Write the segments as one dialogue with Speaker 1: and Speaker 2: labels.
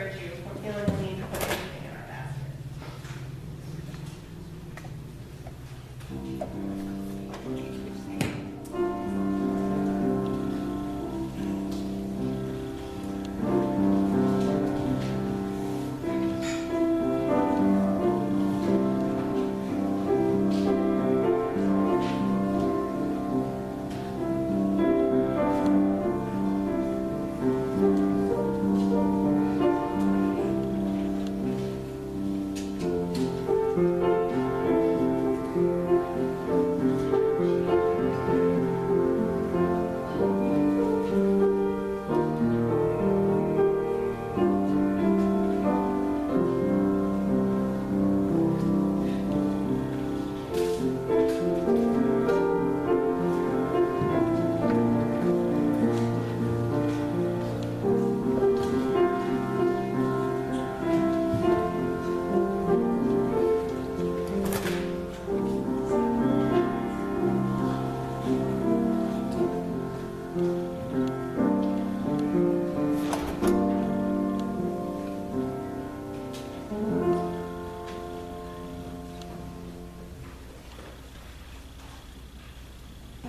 Speaker 1: discourage you from feeling the need to put anything in our basket.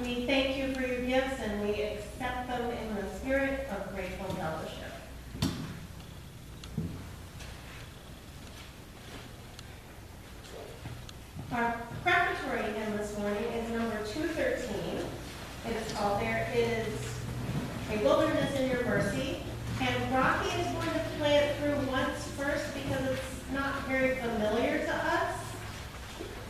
Speaker 1: We thank you for your gifts and we accept them in the spirit of grateful fellowship. Our preparatory hymn this morning is number 213. It is called There Is a Wilderness in Your Mercy. And Rocky is going to play it through once first because it's not very familiar to us.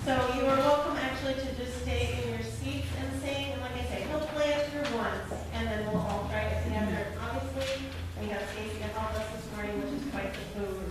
Speaker 1: So you are welcome actually to just stay in your seats and sing. And like I say, he'll play it through once, and then we'll all try it together. Obviously, we have Stacy to help us this morning, which is quite the boon.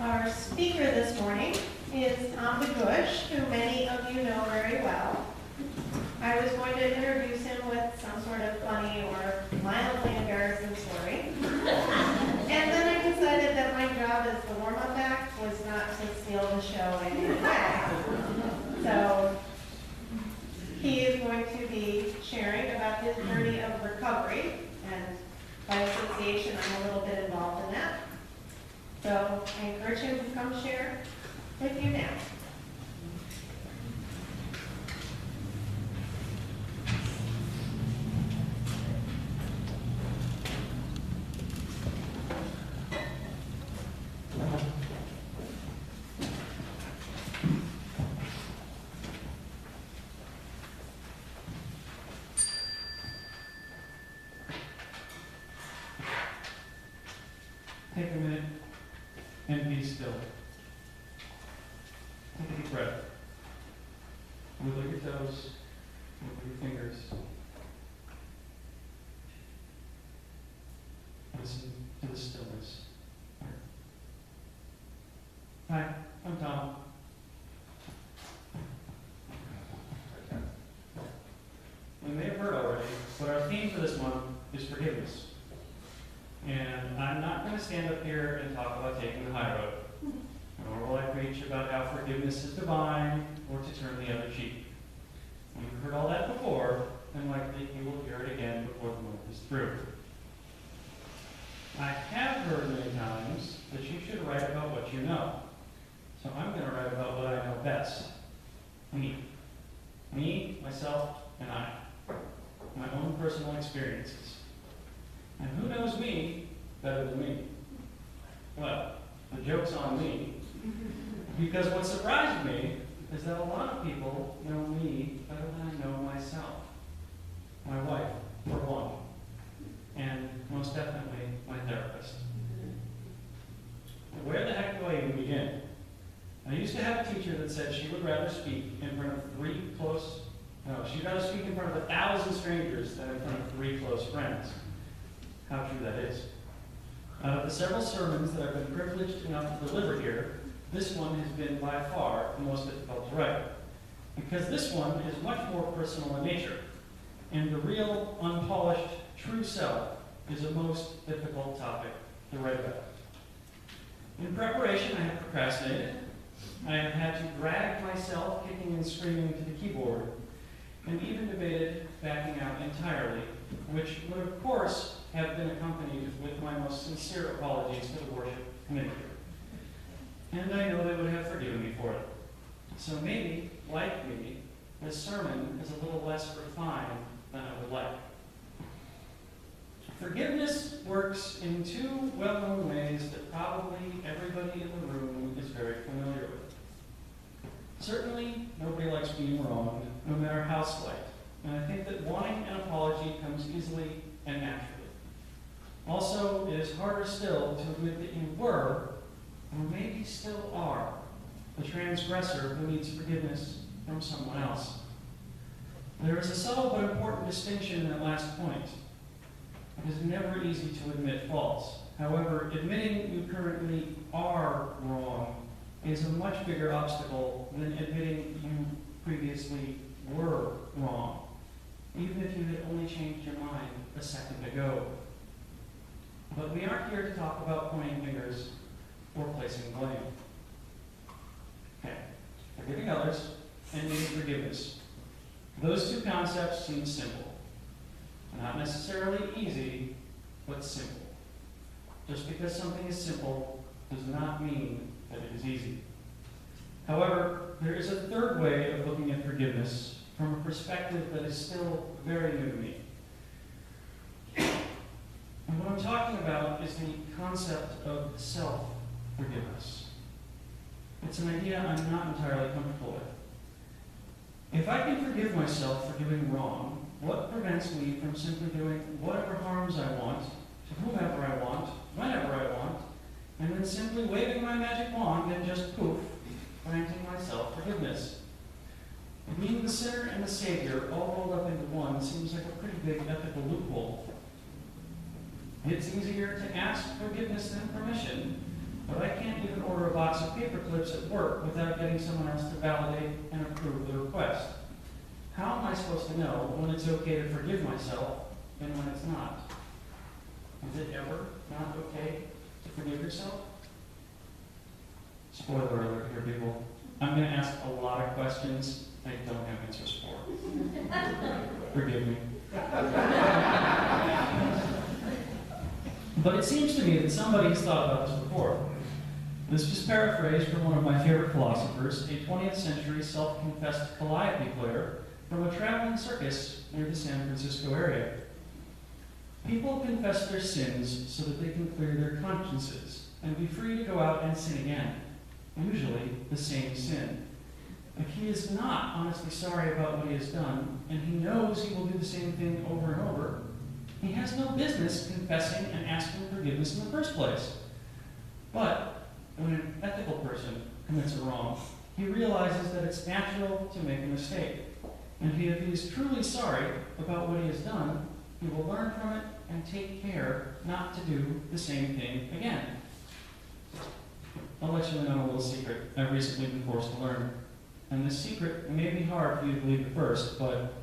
Speaker 1: Our speaker this morning is Tom DeGush, who many of you know very well. I was going to introduce him with some sort of funny or mildly embarrassing story. And then I decided that my job as the warm-up act was not to steal the show in any way. So he is going to be sharing about his journey of recovery, and by association, I'm a little bit involved in that. So I encourage him to come share with you now.
Speaker 2: Take a minute and be still. Take a deep breath. Wiggle your toes, wiggle your fingers. Listen to the stillness. Hi, I'm Tom. stand up here and talk about taking the high road, nor will I preach about how forgiveness is divine or to turn the other cheek. You've heard all that before, and likely you will hear it again before the month is through. I have heard many times that you should write about what you know. So I'm going to write about what I know best. Me. Me, myself, and I. My own personal experiences. And who knows me better than me? Well, the joke's on me. Because what surprised me is that a lot of people know me better than I know myself. My wife, for one. And most definitely, my therapist. Where the heck do I even begin? I used to have a teacher that said she would rather speak in front of she'd rather speak in front of 1,000 strangers than in front of 3 close friends. How true that is. Out of the several sermons that I've been privileged enough to deliver here, this one has been by far the most difficult to write. Because this one is much more personal in nature, and the real, unpolished, true self is a most difficult topic to write about. In preparation, I have procrastinated. I have had to drag myself kicking and screaming to the keyboard, and even debated backing out entirely, which would of course have been accompanied with my most sincere apologies to the worship committee. And I know they would have forgiven me for it. So maybe, like me, this sermon is a little less refined than I would like. Forgiveness works in 2 well-known ways that probably everybody in the room is very familiar with. Certainly, nobody likes being wronged, no matter how slight. And I think that wanting an apology comes easily and naturally. Also, it is harder still to admit that you were, or maybe still are, the transgressor who needs forgiveness from someone else. There is a subtle but important distinction in that last point. It is never easy to admit faults. However, admitting you currently are wrong is a much bigger obstacle than admitting you previously were wrong, even if you had only changed your mind a second ago. But we aren't here to talk about pointing fingers or placing blame. Okay, forgiving others and needing forgiveness. Those 2 concepts seem simple. Not necessarily easy, but simple. Just because something is simple does not mean that it is easy. However, there is a third way of looking at forgiveness from a perspective that is still very new to me. And what I'm talking about is the concept of self-forgiveness. It's an idea I'm not entirely comfortable with. If I can forgive myself for doing wrong, what prevents me from simply doing whatever harms I want, to whomever I want, whenever I want, and then simply waving my magic wand and just poof, granting myself forgiveness? Being the sinner and the Savior all rolled up into one seems like a pretty big ethical loophole. It's easier to ask forgiveness than permission, but I can't even order a box of paper clips at work without getting someone else to validate and approve the request. How am I supposed to know when it's okay to forgive myself and when it's not? Is it ever not okay to forgive yourself? Spoiler alert here, people. I'm going to ask a lot of questions I don't have answers for. Forgive me. But it seems to me that somebody has thought about this before. This is paraphrased from one of my favorite philosophers, a 20th century self-confessed calliope player from a traveling circus near the San Francisco area. People confess their sins so that they can clear their consciences and be free to go out and sin again, usually the same sin. If he is not honestly sorry about what he has done, and he knows he will do the same thing over and over, he has no business confessing and asking forgiveness in the first place. But when an ethical person commits a wrong, he realizes that it's natural to make a mistake. And if he is truly sorry about what he has done, he will learn from it and take care not to do the same thing again. I'll let you in on a little secret I've recently been forced to learn. And this secret may be hard for you to believe at first, but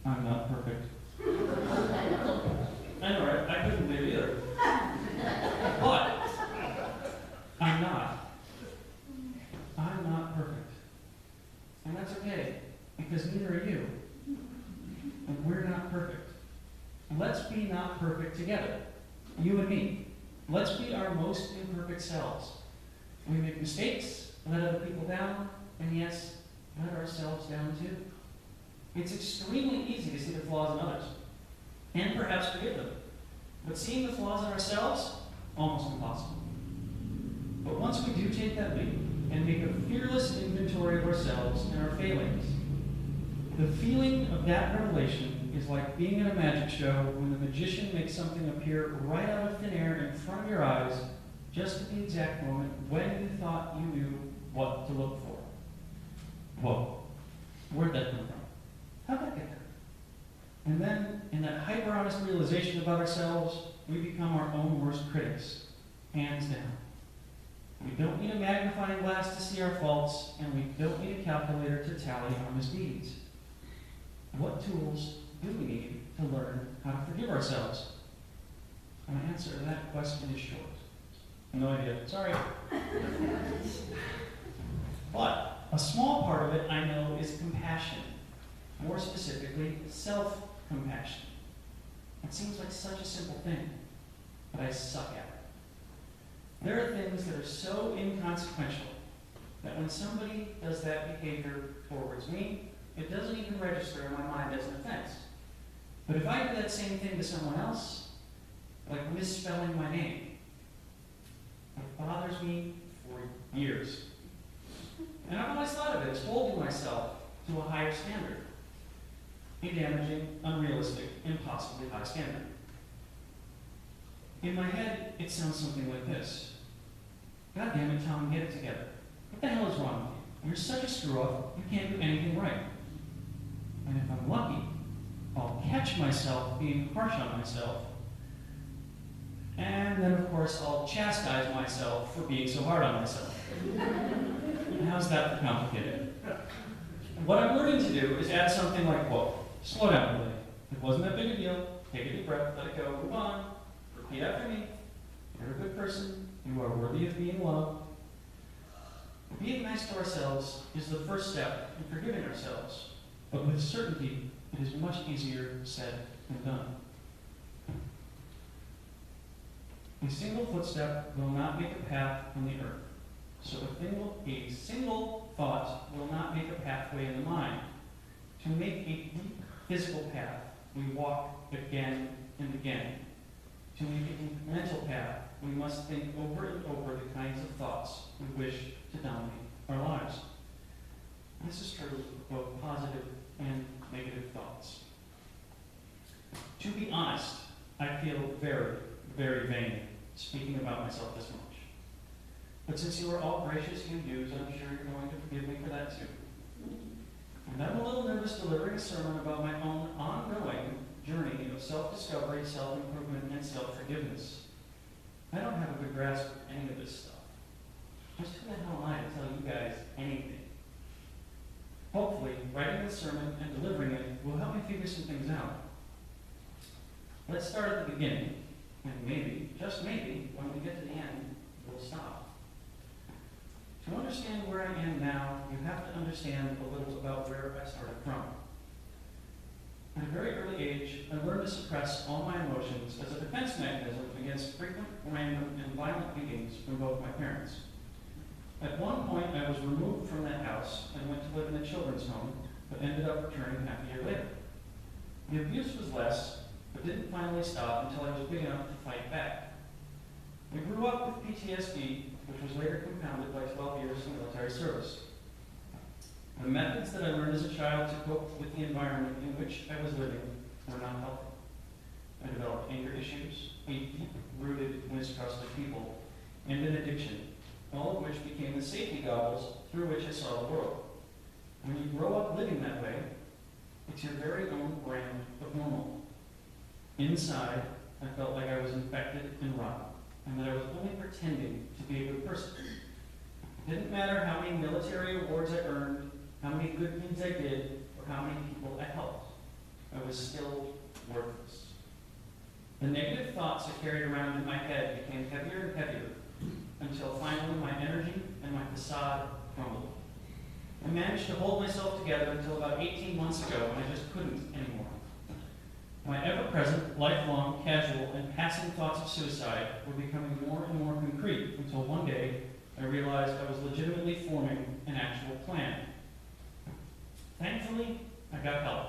Speaker 2: I'm not perfect. I know, right? I couldn't believe it either. But I'm not. I'm not perfect. And that's okay, because neither are you. And we're not perfect. Let's be not perfect together, you and me. Let's be our most imperfect selves. We make mistakes, let other people down, and yes, let ourselves down too. It's extremely easy to see the flaws in others, and perhaps forgive them. But seeing the flaws in ourselves, almost impossible. But once we do take that leap and make a fearless inventory of ourselves and our failings, the feeling of that revelation is like being at a magic show when the magician makes something appear right out of thin air in front of your eyes, just at the exact moment when you thought you knew what to look for. Whoa, where'd that come from? How'd that get there? And then, in that hyper-honest realization about ourselves, we become our own worst critics, hands down. We don't need a magnifying glass to see our faults, and we don't need a calculator to tally our misdeeds. What tools do we need to learn how to forgive ourselves? My answer to that question is short. No idea. Sorry. But a small part of it, I know, is compassion. More specifically, self-compassion. It seems like such a simple thing, but I suck at it. There are things that are so inconsequential that when somebody does that behavior towards me, it doesn't even register in my mind as an offense. But if I do that same thing to someone else, like misspelling my name, it bothers me for years. And I've always thought of it as holding myself to a higher standard. A damaging, unrealistic, impossibly high standard. In my head, it sounds something like this. God damn it, Tom, get it together. What the hell is wrong with you? You're such a screw-up, you can't do anything right. And if I'm lucky, I'll catch myself being harsh on myself. And then, of course, I'll chastise myself for being so hard on myself. And how's that for complicated? What I'm learning to do is add something like, whoa, slow down a little. It wasn't that big a deal. Take a deep breath, let it go, move on. Repeat after me. You're a good person. You are worthy of being loved. Being nice to ourselves is the first step in forgiving ourselves. But with certainty, it is much easier said than done. A single footstep will not make a path on the earth. So a single thought will not make a pathway in the mind. To make a deep physical path, we walk again and again. To make a deep mental path, we must think over and over the kinds of thoughts we wish to dominate our lives. This is true of both positive and negative thoughts. To be honest, I feel very, very vain speaking about myself this much. But since you are all gracious human-beings, I'm sure you're going to forgive me for that too. And I'm a little nervous delivering a sermon about my own ongoing journey of self-discovery, self-improvement, and self-forgiveness. I don't have a good grasp of any of this stuff. Just who the hell am I to tell you guys anything? Hopefully, writing this sermon and delivering it will help me figure some things out. Let's start at the beginning, and maybe, just maybe, when we get to the end, we'll stop. To understand where I am now, you have to understand a little about where I started from. At a very early age, I learned to suppress all my emotions as a defense mechanism against frequent, random, and violent beatings from both my parents. At one point, I was removed from that house and went to live in a children's home, but ended up returning half a year later. The abuse was less, but didn't finally stop until I was big enough to fight back. I grew up with PTSD, which was later compounded by 12 years of military service. The methods that I learned as a child to cope with the environment in which I was living were not helpful. I developed anger issues, a deep-rooted mistrust of people, and an addiction, all of which became the safety goggles through which I saw the world. When you grow up living that way, it's your very own brand of normal. Inside, I felt like I was infected and rotten, and that I was only pretending to be a good person. It didn't matter how many military awards I earned, how many good things I did, or how many people I helped. I was still worthless. The negative thoughts I carried around in my head became heavier and heavier, until finally my energy and my facade crumbled. I managed to hold myself together until about 18 months ago when I just couldn't anymore. My ever-present, lifelong, casual, and passing thoughts of suicide were becoming more and more concrete until one day I realized I was legitimately forming an actual plan. Thankfully, I got help.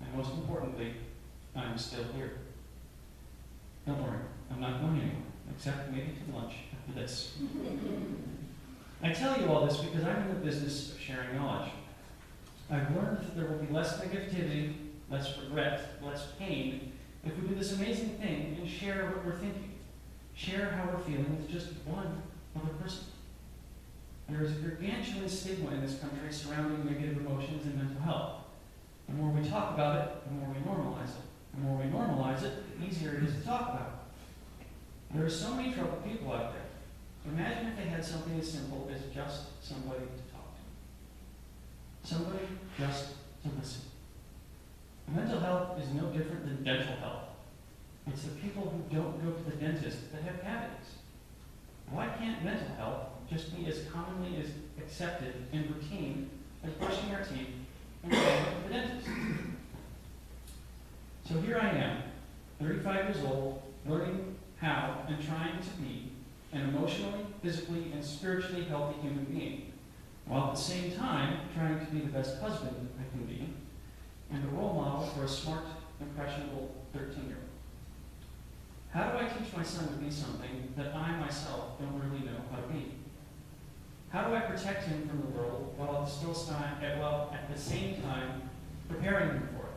Speaker 2: And most importantly, I'm still here. Don't worry, I'm not going anywhere, except maybe to lunch after this. I tell you all this because I'm in the business of sharing knowledge. I've learned that there will be less negativity, less regret, less pain if we do this amazing thing and share what we're thinking. Share how we're feeling with just one other person. There is a gargantuan stigma in this country surrounding negative emotions and mental health. The more we talk about it, the more we normalize it. The more we normalize it, the easier it is to talk about it. There are so many troubled people out there. Imagine if they had something as simple as just somebody to talk to. Somebody just to listen. Mental health is no different than dental health. It's the people who don't go to the dentist that have cavities. Why can't mental health just be as commonly as accepted and routine as brushing our teeth and going to the dentist? So here I am, 35 years old, learning how and trying to be an emotionally, physically, and spiritually healthy human being, while at the same time trying to be the best husband I can be, and a role model for a smart, impressionable 13-year-old. How do I teach my son to be something that I myself don't really know how to be? How do I protect him from the world while at the same time preparing him for it?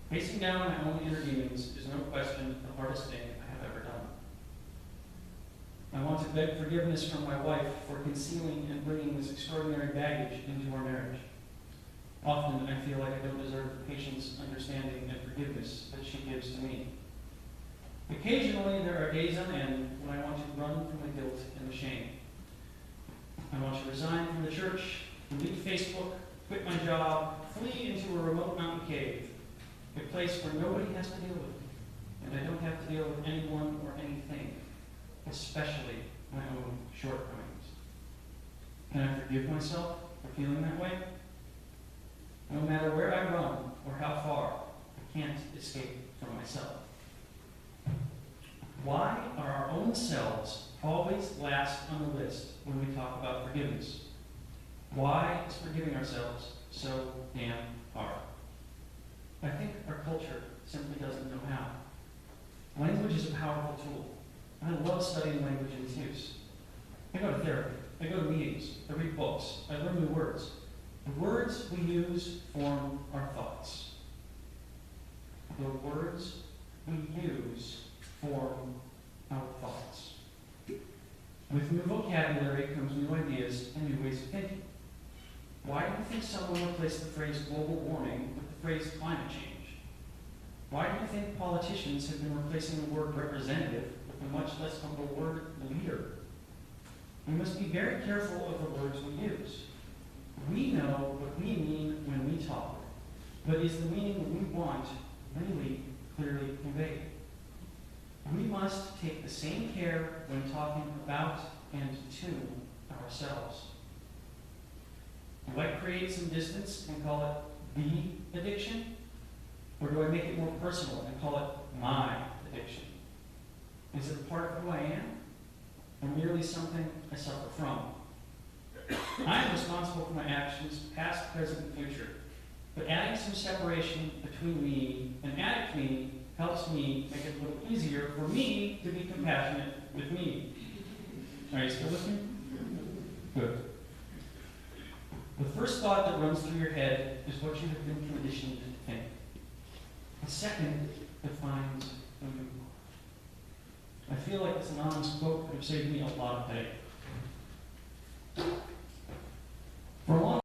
Speaker 2: Facing down my own inner demons is no question the hardest thing I have ever done. I want to beg forgiveness from my wife for concealing and bringing this extraordinary baggage into our marriage. Often I feel like I don't deserve the patience, understanding, and forgiveness that she gives to me. Occasionally there are days on end when I want to run from the guilt and the shame. I want to resign from the church, delete Facebook, quit my job, flee into a remote mountain cave, a place where nobody has to deal with me, and I don't have to deal with anyone or anything, especially my own shortcomings. Can I forgive myself for feeling that way? No matter where I run or how far, I can't escape from myself. Why are our own selves always last on the list when we talk about forgiveness? Why is forgiving ourselves so damn hard? I think our culture simply doesn't know how. Language is a powerful tool. I love studying language and its use. I go to therapy. I go to meetings. I read books. I learn new words. The words we use form our thoughts. The words we use form our thoughts. With new vocabulary comes new ideas and new ways of thinking. Why do you think someone replaced the phrase global warming with the phrase climate change? Why do you think politicians have been replacing the word representative with the much less humble word leader? We must be very careful of the words we use. We know what we mean when we talk, but is the meaning that we want really clearly conveyed? We must take the same care when talking about and to ourselves. Do I create some distance and call it the addiction? Or do I make it more personal and call it my addiction? Is it a part of who I am, or merely something I suffer from? I am responsible for my actions, past, present, and future. But adding some separation between me and addict me helps me make it a little easier for me to be compassionate with me. Are you still with me? Good. The first thought that runs through your head is what you have been conditioned to think. The second defines who you are. I feel like this anonymous quote could have saved me a lot of headache.